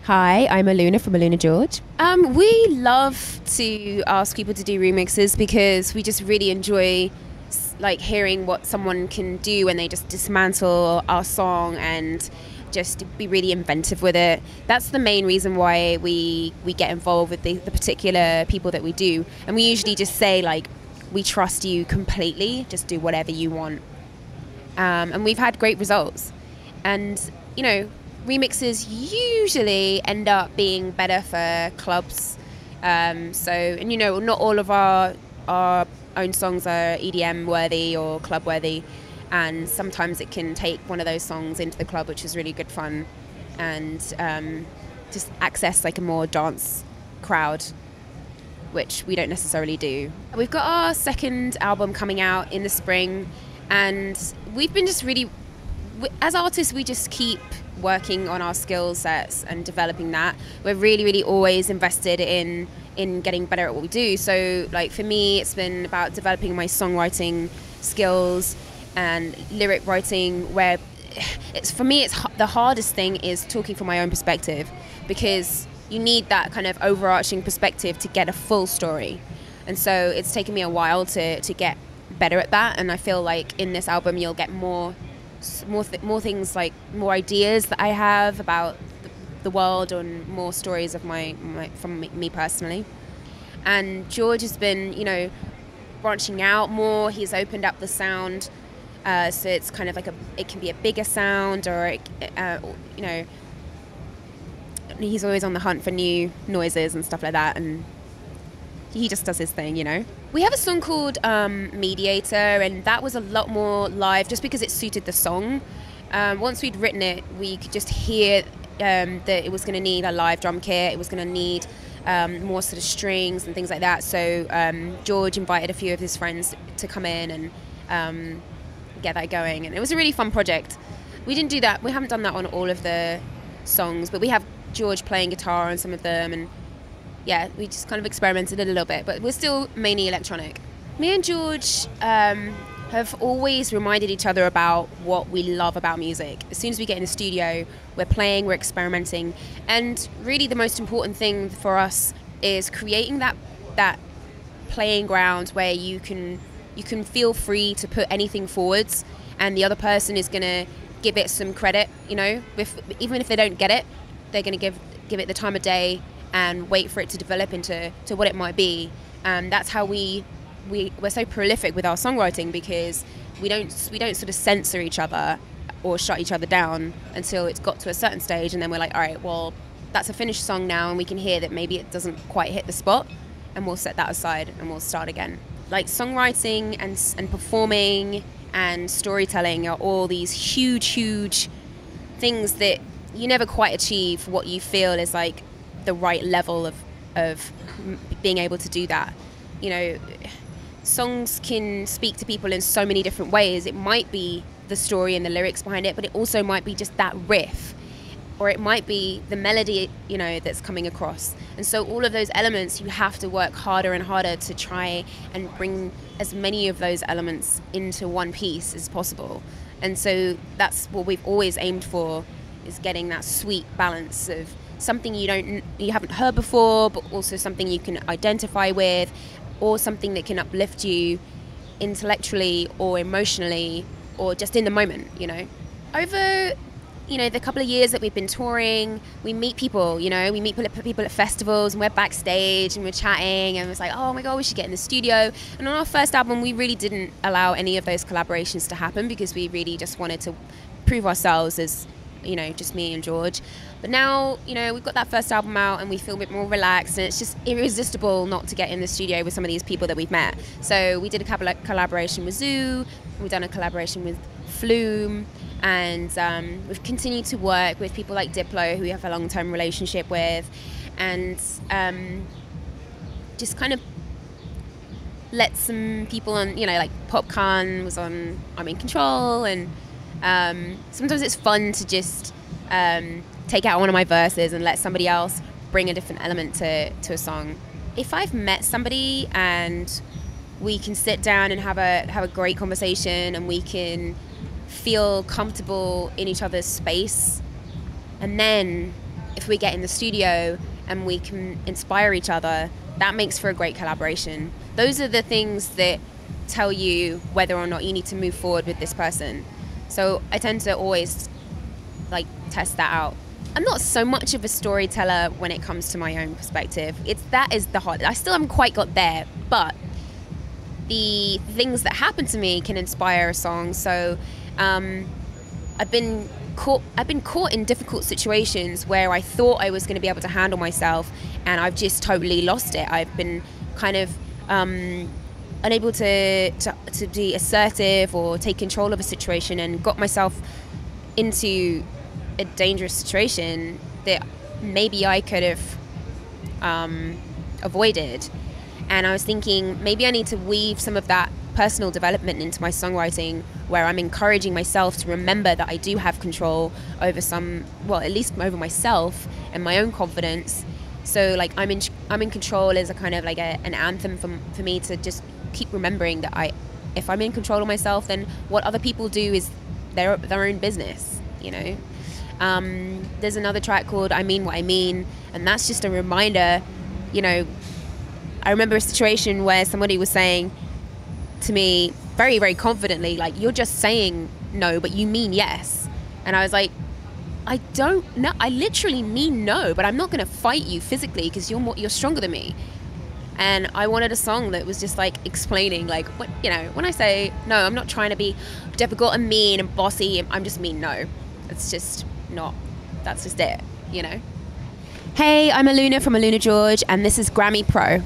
Hi, I'm Aluna from AlunaGeorge. We love to ask people to do remixes because we just really enjoy like hearing what someone can do when they just dismantle our song and just be really inventive with it. That's the main reason why we get involved with the particular people that we do. And we usually just say like, we trust you completely, just do whatever you want. And we've had great results. And, you know, remixes usually end up being better for clubs. And you know, not all of our own songs are EDM worthy or club worthy, and sometimes it can take one of those songs into the club, which is really good fun, and just access like a more dance crowd, which we don't necessarily do. We've got our second album coming out in the spring, and we've been just really, as artists, we just keep working on our skill sets and developing that. We're really always invested in getting better at what we do. So like for me, it's been about developing my songwriting skills and lyric writing, where it's the hardest thing is talking from my own perspective, because you need that kind of overarching perspective to get a full story. And so it's taken me a while to get better at that, and I feel like in this album you'll get more things, like more ideas that I have about the world, and more stories of from me personally. And George has been, you know, branching out more. He's opened up the sound, so it's kind of like it can be a bigger sound, or you know, he's always on the hunt for new noises and stuff like that, and he just does his thing, you know. We have a song called Mediator, and that was a lot more live just because it suited the song. Once we'd written it, we could just hear that it was going to need a live drum kit, it was going to need more sort of strings and things like that. So George invited a few of his friends to come in and get that going, and it was a really fun project. We haven't done that on all of the songs, but we have George playing guitar on some of them, and yeah, we just kind of experimented a little bit, but we're still mainly electronic. Me and George have always reminded each other about what we love about music. As soon as we get in the studio, we're playing, we're experimenting, and really the most important thing for us is creating that playing ground where you can feel free to put anything forwards, and the other person is going to give it some credit. You know, even if they don't get it, they're going to give it the time of day and wait for it to develop into what it might be. And that's how we're so prolific with our songwriting, because we don't sort of censor each other or shut each other down until it's got to a certain stage, and then we're like, all right, well, that's a finished song now, and we can hear that maybe it doesn't quite hit the spot, and we'll set that aside and we'll start again. Like songwriting and performing and storytelling are all these huge things that you never quite achieve what you feel is like the right level of being able to do that. You know, songs can speak to people in so many different ways. It might be the story and the lyrics behind it, but it also might be just that riff, or it might be the melody, you know, that's coming across. And so all of those elements, you have to work harder and harder to try and bring as many of those elements into one piece as possible. And so that's what we've always aimed for, is getting that sweet balance of something you haven't heard before, but also something you can identify with, or something that can uplift you intellectually or emotionally, or just in the moment, you know. Over, you know, the couple of years that we've been touring, we meet people, you know, we meet people at festivals, and we're backstage and we're chatting, and it's like, oh my god, we should get in the studio. And on our first album, we really didn't allow any of those collaborations to happen, because we really just wanted to prove ourselves as, you know, just me and George. But now, you know, we've got that first album out and we feel a bit more relaxed, and it's just irresistible not to get in the studio with some of these people that we've met. So we did a collaboration with Zoo, we've done a collaboration with Flume, and we've continued to work with people like Diplo, who we have a long-term relationship with, and just kind of let some people on, you know, like Popcorn was on I'm in Control, and sometimes it's fun to just take out one of my verses and let somebody else bring a different element to a song. If I've met somebody and we can sit down and have a great conversation, and we can feel comfortable in each other's space, and then if we get in the studio and we can inspire each other, that makes for a great collaboration. Those are the things that tell you whether or not you need to move forward with this person. So I tend to always like test that out. I'm not so much of a storyteller when it comes to my own perspective. That is the hard. I still haven't quite got there, but the things that happen to me can inspire a song. So I've been caught in difficult situations where I thought I was going to be able to handle myself, and I've just totally lost it. I've been kind of unable to be assertive or take control of a situation, and got myself into a dangerous situation that maybe I could have avoided. And I was thinking, maybe I need to weave some of that personal development into my songwriting, where I'm encouraging myself to remember that I do have control over at least over myself and my own confidence. So like I'm in control is a kind of like an anthem for me to just keep remembering that if I'm in control of myself, then what other people do is their own business, you know. There's another track called I Mean What I Mean, and that's just a reminder, you know. I remember a situation where somebody was saying to me very, very confidently, like, you're just saying no, but you mean yes. And I was like, I don't know. I literally mean no, but I'm not going to fight you physically because you're stronger than me. And I wanted a song that was just like explaining, like, what, you know, when I say no, I'm not trying to be difficult and mean and bossy. I'm just mean no. It's just not. That's just it, you know. Hey, I'm Aluna from AlunaGeorge, and this is GRAMMY Pro.